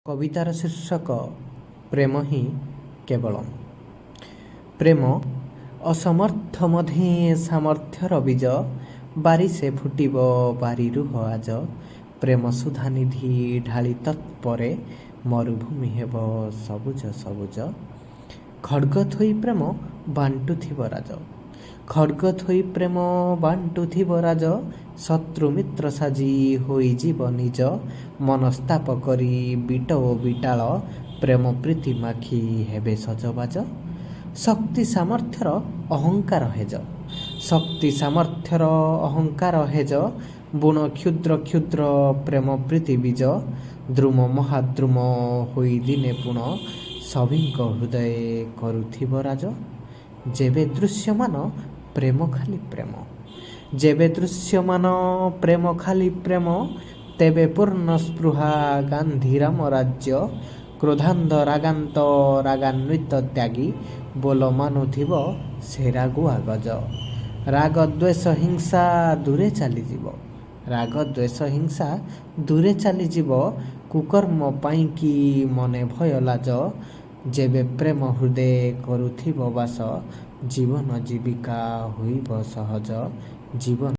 कवितार शीर्षक प्रेम ही केवलम। प्रेम असमर्थ मधे सामर्थ्यर बीज, बारिशे फुटिब बारिरु आज। प्रेम सुधा निधि ढाली तत्परे, मरुभूमि हेब सबुज सबुज। खड्ग थोई प्रेम बांटुथिब राज, खड्ग थोई प्रेम बांटुथिब राज। शत्रु मित्र साजी होइजिब निज, मनस्ताप करी बिट ओ बिटाल। प्रेम प्रीति माखी हेबे सजबाज, शक्ति सामर्थ्यर अहंकार हेज, शक्ति सामर्थ्यर अहंकार हेज। बुण क्षुद्र क्षुद्र प्रेम प्रीति बीज, द्रुम महाद्रुम होई दिने पुण। सभिंक हृदय करुथिब राज, जेबे दृश्यमान प्रेम खाली प्रेम, जेबे दृश्यमान प्रेम खाली प्रेम। तेबे पूर्ण स्पृहा गांधीराम राज्य, क्रोधांध रागांत रागान्वित त्यागी। बोल मानुथिब से रागुआ गज, राग द्वेष हिंसा दूरे चलीजिब, राग द्वेष हिंसा दूरे चलीजिब। कुकर्म पाइंकी मने भय लाज, जेबे प्रेम हृदय करुथिब बास। जीवन जीविका होइब सहज, जीवन।